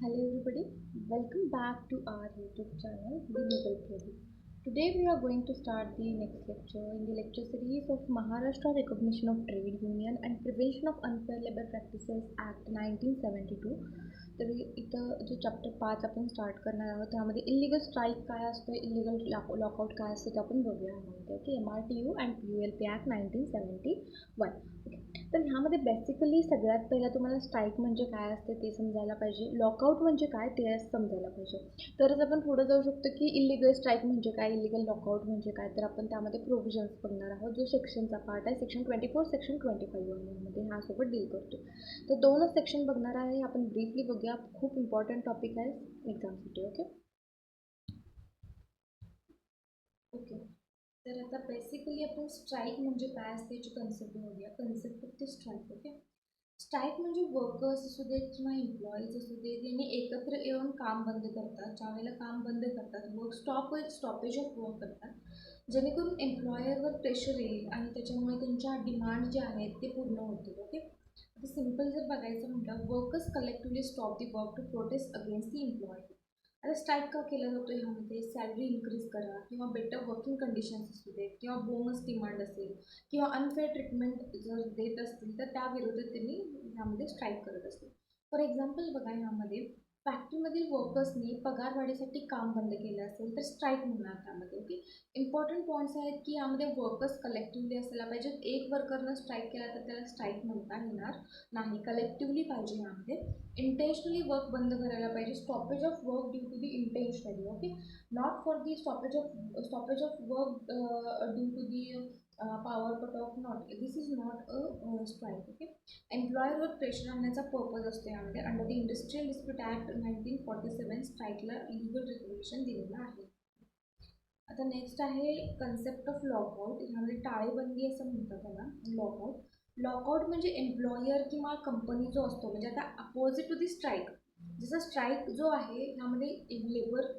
Hello everybody, welcome back to our YouTube channel, The Legal Theory. Today we are going to start the next lecture in the lecture series of Maharashtra Recognition of Trade Union and Prevention of Unfair Labor Practices Act 1972. तर इथं जो chapter 5 आपण start करणार आहोत त्यामध्ये illegal strike काय असतो, illegal lockout काय असतो ते आपण बघूया ह्यामध्ये. Okay, MRTU and PULP act 1971. Okay, तर ह्यामध्ये बेसिकली सगळ्यात पहिला तुम्हाला स्ट्राईक म्हणजे काय असते ते समजायला पाहिजे, लॉकआउट म्हणजे काय ते समजायला पाहिजे. तरच आपण पुढे जाऊ शकतो की इलिगल स्ट्राईक म्हणजे काय, इलिगल लॉकआउट म्हणजे काय. तर आपण त्यामध्ये प्रोव्हिजन्स बघणार आहोत, जो सेक्शनचा पार्ट आहे, सेक्शन 24, सेक्शन 25 मध्ये ह्यासोबत डील करतो. तर दोनच सेक्शन बघणार आहे आपण, ब्रीफली बघूया. खूप इम्पॉर्टंट टॉपिक आहे एक्झामसाठी. ओके ओके तर आता बेसिकली आपण स्ट्राईक म्हणजे काय असते याची कन्सेप्ट बघूया. Concept of the strike. Okay, strike म्हणजे वर्कर्स असू देत किंवा एम्प्लॉईज असू देत, यांनी एकत्र येऊन काम बंद करतात. ज्या वेळेला काम बंद करतात, वर्क स्टॉपेज ऑफ वर्क करतात, जेणेकरून एम्प्लॉयरवर प्रेशर येईल आणि त्याच्यामुळे त्यांच्या डिमांड जे आहेत ते पूर्ण होतील. ओके, आता सिम्पल जर बघायचं म्हटलं, workers collectively stop the work to protest against the employ. आता स्ट्राईक का केला जातो ह्यामध्ये, सॅलरी इन्क्रीज करा किंवा बेटर वर्किंग कंडिशन्स असू देत किंवा बोनस डिमांड असेल किंवा अनफेअर ट्रीटमेंट जर देत असतील तर त्या विरोधात त्यांनी ह्यामध्ये स्ट्राईक करत असतील. फॉर एक्झाम्पल बघा, ह्यामध्ये फॅक्टरीमधील वर्कर्सनी पगारवाढीसाठी काम बंद केलं असेल तर स्ट्राईक म्हणणार त्यामध्ये. ओके, इम्पॉर्टंट पॉईंट्स आहेत की यामध्ये वर्कर्स कलेक्टिव्हली असायला पाहिजे. एक वर्करनं स्ट्राईक केला तर त्याला स्ट्राईक म्हणता येणार नाही, कलेक्टिव्हली पाहिजे. यामध्ये इंटेन्शनली वर्क बंद करायला पाहिजे, stoppage of work due to the intentionally. Okay, not for the stoppage of work due to the power cut off, not, this is not a strike. Okay, एम्प्लॉयरवर pressure आणण्याचा purpose असतो यामध्ये. Under the industrial dispute act 1947 स्ट्राईकला legal recognition दिलेलं आहे. आता next आहे concept of lockout. ह्यामध्ये टाळेबंदी असं म्हणतात त्याला, लॉकआउट. लॉकआउट म्हणजे एम्प्लॉयर किंवा कंपनी जो असतो, म्हणजे आता अपोजिट टू दी स्ट्राईक. जसं स्ट्राईक जो आहे ह्यामध्ये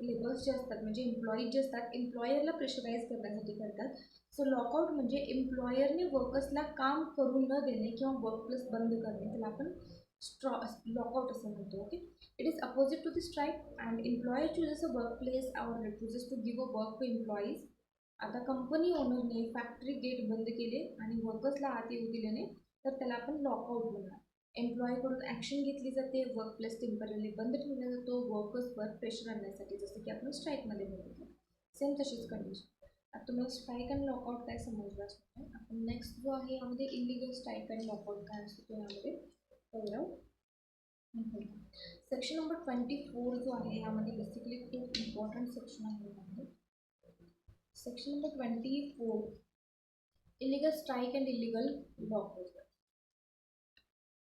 लेबर्स जे असतात म्हणजे एम्प्लॉईज जे असतात, एम्प्लॉयरला प्रेशराईज करण्यासाठी करतात. सो लॉकआउट म्हणजे एम्प्लॉयरने वर्कर्सला काम करू न देणे किंवा वर्क प्लेस बंद करणे, त्याला आपण लॉकआउट असं म्हणतो. Okay, it is opposite to the strike and employer chooses a work place और refuses to give a work to employees. आता कंपनी ओनरने फॅक्टरी गेट बंद केले आणि वर्कर्सला आत येऊ दिले नाही तर त्याला आपण लॉकआउट म्हणणार. एम्प्लॉयकडून ॲक्शन घेतली जाते, वर्क प्लेस टेम्पररी बंद ठेवला जातो वर्कर्सवर प्रेशर आणण्यासाठी, जसं की आपण स्ट्राईकमध्ये बघितलं. सेम तशीच कंडिशन. आता तुम्हाला स्ट्राईक आणि लॉकआउट काय समजलं असणार. आपण नेक्स्ट जो आहे यामध्ये इलिगल स्ट्राईक आणि लॉकआउट काय असतो तो यामध्ये पहिला सेक्शन नंबर 24 जो आहे यामध्ये बेसिकली खूप इम्पॉर्टंट सेक्शन आहे. यामध्ये section number 24, illegal strike and illegal lockout.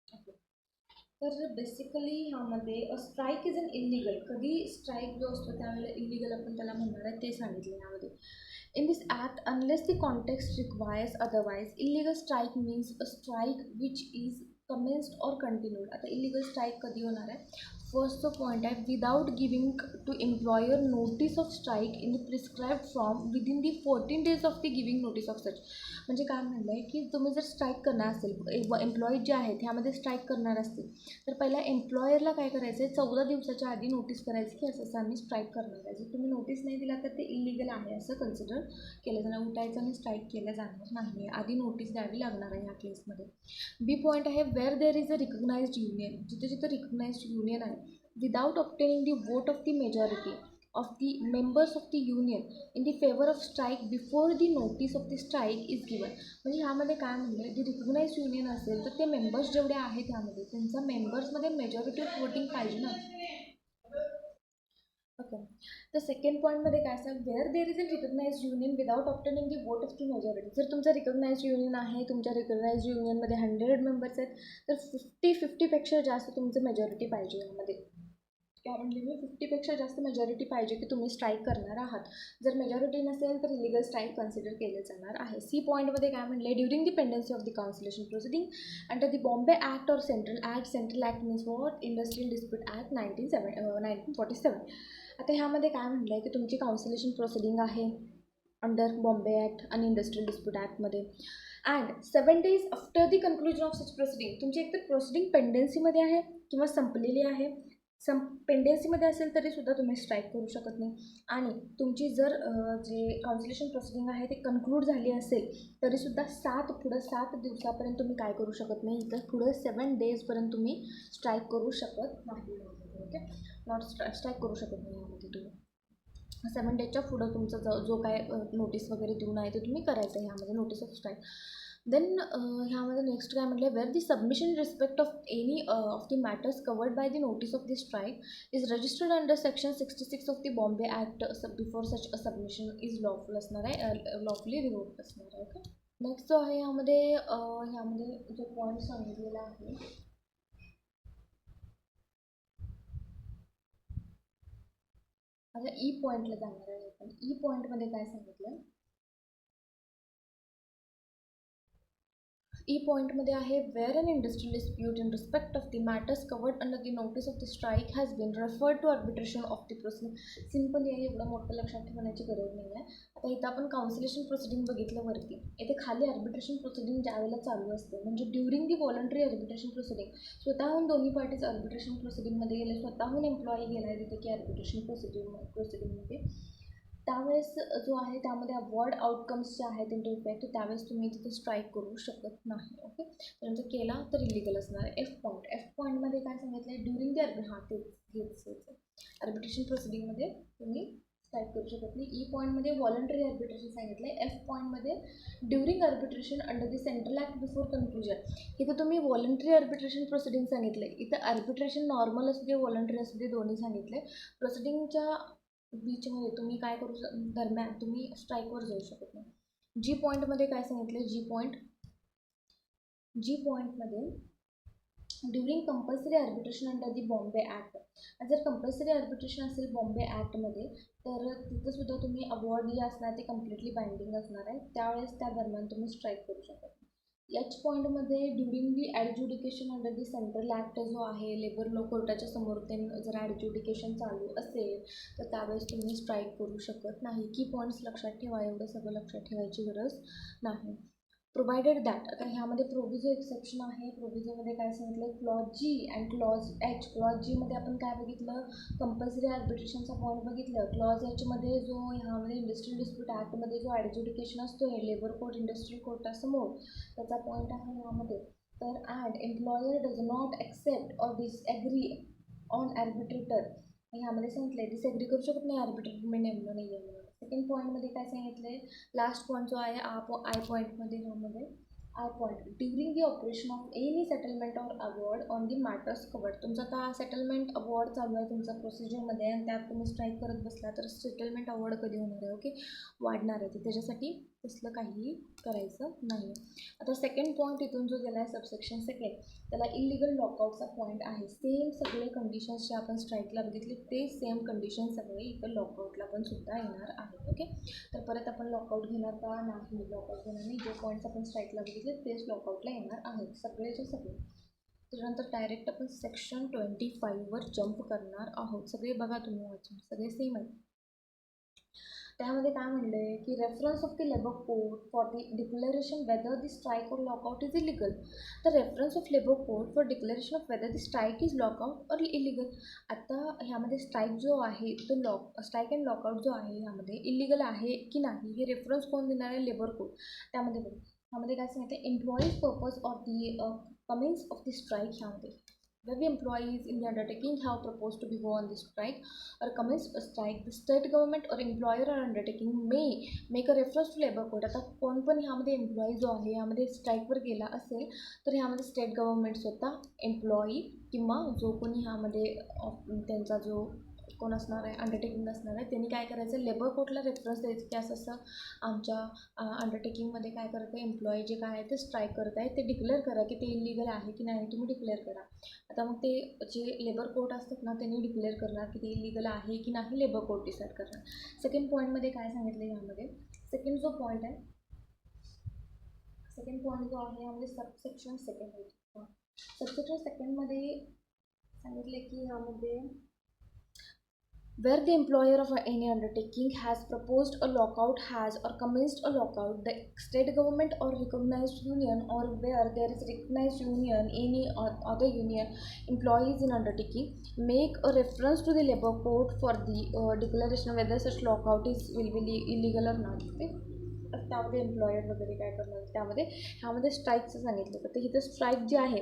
Okay, तर बेसिकली ह्यामध्ये स्ट्राईक इज अन इलिगल. कधी स्ट्राईक जो असतो त्यावेळेला इलिगल आपण त्याला म्हणणार आहे ते सांगितलं यामध्ये. In this act, unless the context requires otherwise, illegal strike means a strike which is commenced or continued. आता illegal strike कधी होणार आहे, फर्स्ट जो पॉईंट आहे, without giving to employer notice of strike in the prescribe form within the 14 days of the giving notice of such. म्हणजे काय म्हणलं आहे की तुम्ही जर स्ट्राईक करणार असेल, एम्प्लॉईज जे आहेत ह्यामध्ये स्ट्राईक करणार असतील तर पहिला एम्प्लॉयरला काय करायचं आहे, 14 दिवसाच्या आधी नोटीस करायचं की असं असं आम्ही स्ट्राईक करणार आहे. जर तुम्ही नोटीस नाही दिला तर ते इलिगल आहे असं कन्सिडर केलं जाणार, उठायचं आणि स्ट्राईक केलं जाणार नाही, आधी नोटीस द्यावी लागणार आहे ह्या केसमध्ये. बी पॉईंट आहे, where there is a recognised union, जिथे जिथे रिकग्नाइज्ड युनियन आहे, without obtaining the vote of the majority of the members of the union in the favor of strike before the notice of the strike is given. म्हणजे ह्यामध्ये काय म्हणलं, जे recognise union असेल तर ते मेंबर्स जेवढे आहेत त्यामध्ये त्यांचा मेंबर्समध्ये मेजॉरिटी ऑफ वोटिंग पाहिजे ना. ओके, तर सेकंड पॉईंटमध्ये काय असतं, where there is a recognise union without obtaining the vote of the majority. जर तुमचा रिकग्नाइज युनियन आहे, तुमच्या रिकग्नाइज युनियनमध्ये 100 मेंबर्स आहेत तर 50पेक्षा जास्त तुमचं मेजॉरिटी पाहिजे यामध्ये. कारण की 50पेक्षा जास्त मेजॉरिटी पाहिजे की तुम्ही स्ट्राईक करणार आहात. जर मेजॉरिटी नसेल तर इलिगल स्ट्राईक कन्सिडर केले जाणार आहे. सी पॉईंटमध्ये काय म्हणले, during the pendency of the conciliation proceeding under the Bombay act और central act. Central act means what, industrial dispute act 1947. आता ह्यामध्ये काय म्हणलं आहे की तुमची काउन्सिलेशन प्रोसिडिंग आहे अंडर बॉम्बे ॲक्ट आणि इंडस्ट्रियल डिस्प्यूट ॲक्टमध्ये. And 7 days after the conclusion of such proceeding, तुमची एकतर प्रोसिडिंग पेंडन्सीमध्ये आहे किंवा संपलेली आहे पेंडेन्सीमध्ये असेल तरीसुद्धा तुम्ही स्ट्राईक करू शकत नाही. आणि तुमची जर जे काउन्सिलेशन प्रोसिडिंग आहे ते कन्क्लूड झाली असेल तरीसुद्धा 7 दिवसापर्यंत तुम्ही काय करू शकत नाही, इथं पुढं 7 डेजपर्यंत तुम्ही स्ट्राईक करू शकत नाही. ओके, नॉट स्ट्राईक करू शकत नाही यामध्ये तुम्ही. 7 डेजच्या पुढं तुमचा जो काय नोटीस वगैरे देऊन आहे ते तुम्ही करायचं आहे ह्यामध्ये, नोटीस ऑफ स्ट्राईक. देन ह्यामध्ये नेक्स्ट काय म्हटलं, where the submission respect of any of the matters covered by the notice of the strike is registered under section 66 of the Bombay act before such a submission is lawful असणार आहे, lawfully revoked असणार आहे. Okay, next जो आहे ह्यामध्ये जो point सांगितलेला आहे, आता ई पॉईंटला जाणार आहे आपण. ई पॉईंटमध्ये काय सांगितलं, ई पॉईंटमध्ये आहे, where an industrial dispute in respect of the matters covered under the notice of the strike has been referred to arbitration of the proceeding. Simply आहे, एवढं मोठं लक्षात ठेवण्याची गरज नाही आहे. आता इथं आपण काउन्सिलेशन प्रोसिडिंग बघितलं वरती, येथे खाली आर्बिट्रेशन प्रोसिडिंग ज्यावेळेला चालू असते म्हणजे during the voluntary arbitration proceeding, स्वतःहून दोन्ही पार्टीज आर्बिट्रेशन प्रोसिडिंगमध्ये गेले, स्वतःहून एम्प्लॉई गेला आहे तिथे की आर्बिट्रेशन प्रोसिडिंगमध्ये, त्यावेळेस जो आहे त्यामध्ये अवॉर्ड आउटकम्स जे आहेत इन इफेक्ट, त्यावेळेस तुम्ही तिथे स्ट्राईक करू शकत नाही. ओके, त्यानंतर केला तर इलिगल असणार आहे. एफ पॉईंटमध्ये काय सांगितलं आहे, ड्युरिंग दी आर्बिट्रेशन प्रोसिडिंगमध्ये तुम्ही स्ट्राईक करू शकत नाही. ई पॉईंटमध्ये व्हॉलंटरी आर्बिट्रेशन सांगितलं आहे. एफ पॉईंटमध्ये during arbitration under the central act before conclusion, इथं तुम्ही व्हॉलंटरी आर्बिट्रेशन प्रोसिडिंग सांगितलं आहे. इथं आर्बिट्रेशन नॉर्मल असू दे, व्हॉलंटरी असू दे, दोन्ही सांगितले. प्रोसिडिंगच्या बीचमध्ये तुम्ही काय करू दरम्यान तुम्ही स्ट्राईकवर जाऊ शकत नाही. जी पॉईंटमध्ये काय सांगितलं, जी पॉईंटमध्ये during compulsory arbitration under the Bombay act, जर कंपल्सरी आर्बिट्रेशन असेल बॉम्बे ॲक्टमध्ये तर तिथंसुद्धा तुम्ही अवॉर्ड जे असणार ते कम्प्लिटली बाइंडिंग असणार आहे, त्यावेळेस त्या दरम्यान तुम्ही स्ट्राईक करू शकता. एच पॉईंटमध्ये during the adjudication under the central act जो आहे, लेबर लॉ कोर्टाच्या समोर ते जर ॲडज्युडिकेशन चालू असेल तर त्यावेळेस तुम्ही स्ट्राईक करू शकत नाही. की पॉईंट्स लक्षात ठेवा, एवढं सगळं लक्षात ठेवायची गरज नाही. प्रोव्हायडेड दॅट, आता ह्यामध्ये प्रोव्हिजो एक्सेप्शन आहे. प्रोव्हिजोमध्ये काय सांगितलं, clause G and clause H. Clause जीमध्ये आपण काय बघितलं, कंपल्सरी आर्बिट्रेशनचा पॉईंट बघितलं. क्लॉज एचमध्ये जो ह्यामध्ये इंडस्ट्रियल डिस्प्यूट ॲक्टमध्ये जो ॲडज्युडिकेशन असतो आहे लेबर कोर्ट इंडस्ट्रियल कोर्टासमोर, त्याचा पॉईंट आहे यामध्ये. तर and employer does not accept or disagree on arbitrator, ह्यामध्ये सांगितलं आहे डिसॲग्री करू शकत नाही, आर्बिट्रेटर मी नेमलं नाही आहे म्हणून. सेकंड पॉईंटमध्ये काय सांगितलं आहे, लास्ट पॉईंट जो आहे आय पॉईंटमध्ये, ह्यामध्ये I point, during the operation of any settlement or award on the matters covered. तुमचा आता सेटलमेंट अवॉर्ड चालू आहे तुमचा प्रोसिजरमध्ये आणि त्यात तुम्ही स्ट्राईक करत बसला तर सेटलमेंट अवॉर्ड कधी होणार आहे, ओके, वाढणार आहे. त्याच्यासाठी तसलं काहीही करायचं नाही. आता सेकंड पॉईंट इथून जो गेला आहे सबसेक्शन सेकंड, त्याला इलिगल लॉकआउटचा पॉईंट आहे. सेम सगळे कंडिशन्स जे आपण स्ट्राईकला बघितले ते सेम कंडिशन सगळे इथं लॉकआउटला पण सुद्धा येणार आहेत. ओके, तर परत आपण लॉकआउट घेणार का नाही, लॉकआउट घेणार नाही. जे पॉईंट्स आपण स्ट्राईकला बघितले तेच लॉकआउटला येणार आहेत सगळेचे सगळे. त्याच्यानंतर डायरेक्ट आपण सेक्शन 25वर जम्प करणार आहोत. सगळे बघा तुम्ही वाचून, सगळे सेम आहेत. त्यामध्ये काय म्हणलं आहे की reference of the labour code for the declaration whether the strike और लॉकआउट इज इलिगल. तर reference of labour code for declaration of whether the strike is lockout और इलिगल. आता ह्यामध्ये स्ट्राईक जो आहे तो स्ट्राईक अँड लॉकआउट जो आहे ह्यामध्ये इलिगल आहे की नाही हे रेफरन्स कोण देणार आहे, लेबर कोड. त्यामध्ये बघा ह्यामध्ये काय सांगितलं, employees purpose of the comings of the strike, ह्यामध्ये where the employees in the undertaking have proposed to be go on the strike or commence a strike, the state government or employer or undertaking may make a reference to labor code. आता कोण पण ह्यामध्ये employee जो आहे ह्यामध्ये स्ट्राईकवर गेला असेल तर ह्यामध्ये स्टेट गव्हर्नमेंट स्वतः एम्प्लॉई किंवा जो कोणी ह्यामध्ये त्यांचा जो कोण असणार आहे अंडरटेकिंग असणार आहे त्यांनी काय करायचं, लेबर कोर्टला रेफरन्स द्यायचं की असं असं आमच्या अंडरटेकिंगमध्ये काय करत आहे, एम्प्लॉई जे काय आहे ते स्ट्राईक करत आहे ते डिक्लेअर करा की ते इलिगल आहे की नाही तुम्ही डिक्लेअर करा. आता मग ते जे लेबर कोर्ट असतात ना त्यांनी डिक्लेअर करणार की ते इलिगल आहे की नाही, लेबर कोर्ट डिसाईड करणार. सेकंड पॉईंटमध्ये काय सांगितलं यामध्ये, सेकंड जो पॉईंट आहे, सेकंड पॉईंट जो आहे यामध्ये सबसेक्शन सेकंड आहे. सबसेक्शन सेकंडमध्ये सांगितले की यामध्ये where the employer of any undertaking has proposed a lockout has or commenced a lockout, the state government or recognized union, or where there is recognized union, any other union employees in undertaking make a reference to the labor code for the declaration whether such lockout is will be illegal or not. Okay, त्यामध्ये employer वगैरे काय करणार त्यामध्ये ह्यामध्ये स्ट्राईकचं सांगितलं होतं. तर इथं स्ट्राईक जे आहे,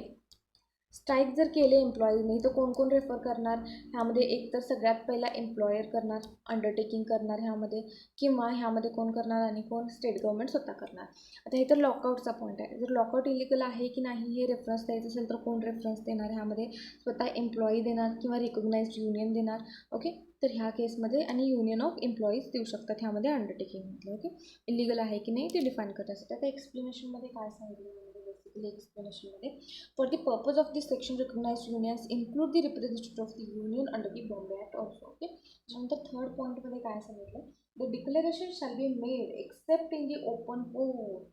स्ट्राईक जर केले एम्प्लॉईजनी तर कोण कोण रेफर करणार ह्यामध्ये, एक तर सगळ्यात पहिला एम्प्लॉयर करणार, अंडरटेकिंग करणार ह्यामध्ये, किंवा ह्यामध्ये कोण करणार आणि कोण स्टेट गव्हर्नमेंट स्वतः करणार. आता इथं लॉकआउटचा पॉईंट आहे. जर लॉकआउट इलिगल आहे की नाही हे रेफरन्स द्यायचं असेल तर कोण रेफरन्स देणार, ह्यामध्ये स्वतः एम्प्लॉई देणार किंवा रिकॉग्नाइज्ड युनियन देणार. ओके, तर ह्या केसमध्ये आणि युनियन ऑफ एम्प्लॉईज देऊ शकतात ह्यामध्ये अंडरटेकिंगमध्ये. ओके, इलिगल आहे की नाही ते डिफाईन करण्यासाठी. आता एक्सप्लेनेशनमध्ये काय सांगितलं basically एक्सप्लेनेशनमध्ये, for the purpose of this section recognized unions include the representative of the union under the Bombay Act also. Okay, त्याच्यानंतर थर्ड पॉईंटमध्ये काय सांगितलं, the declaration shall be made except in the open court.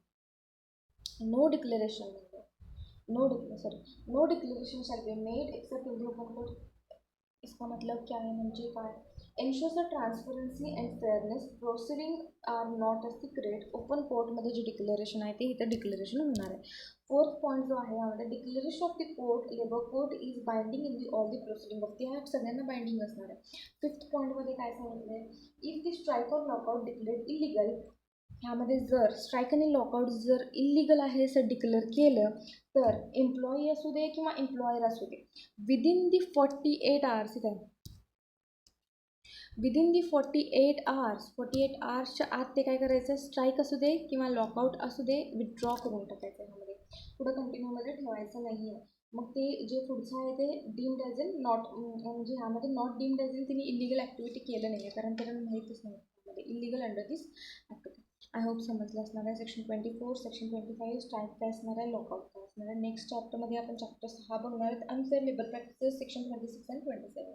no declaration no declaration shall be made except in the open court. इसका मतलब क्या है म्हणजे काय, ensures the transparency and fairness proceeding are not a secret. Open कोर्टमध्ये जे declaration आहे ते इथं डिक्लेरेशन होणार आहे. फोर्थ पॉईंट जो आहे यामध्ये, declaration of the court labour court is binding in the all the proceeding of the act, सगळ्यांना बाइंडिंग असणार आहे. फिफ्थ पॉईंटमध्ये काय सांगितलं आहे, if the strike or lockout declared illegal, ह्यामध्ये जर स्ट्राईक आणि लॉकआउट जर इलिगल आहे असं डिक्लेअर केलं तर एम्प्लॉई असू दे किंवा एम्प्लॉयर असू दे, विदिन दी 48 आवर्स इथे विदिन दी 48 आवर्सच्या आत ते काय करायचं, स्ट्राईक असू दे किंवा लॉकआउट असू दे, विथड्रॉ करून टाकायचं. ह्यामध्ये पुढं कंटिन्यूमध्ये ठेवायचं नाही आहे. मग ते जे पुढचं आहे ते डीम्ड ॲज इन नॉट, म्हणजे ह्यामध्ये नॉट डीम्ड ॲज इन तिने इलिगल ॲक्टिव्हिटी केलं नाही आहे, कारण त्यांना माहीतच नाही त्यामध्ये illegal under this activity. I hope समजलं असणार आहे. सेक्शन 24, सेक्शन 25 स्ट्राईक काय असणार आहे, लॉकआउट काय असणार आहे. नेक्स्ट चॅप्टरमध्ये आपण चॅप्टर 6 बघणार आहेत, अनफेअर लेबर प्रॅक्टिसेस, सेक्शन 26 आणि 27.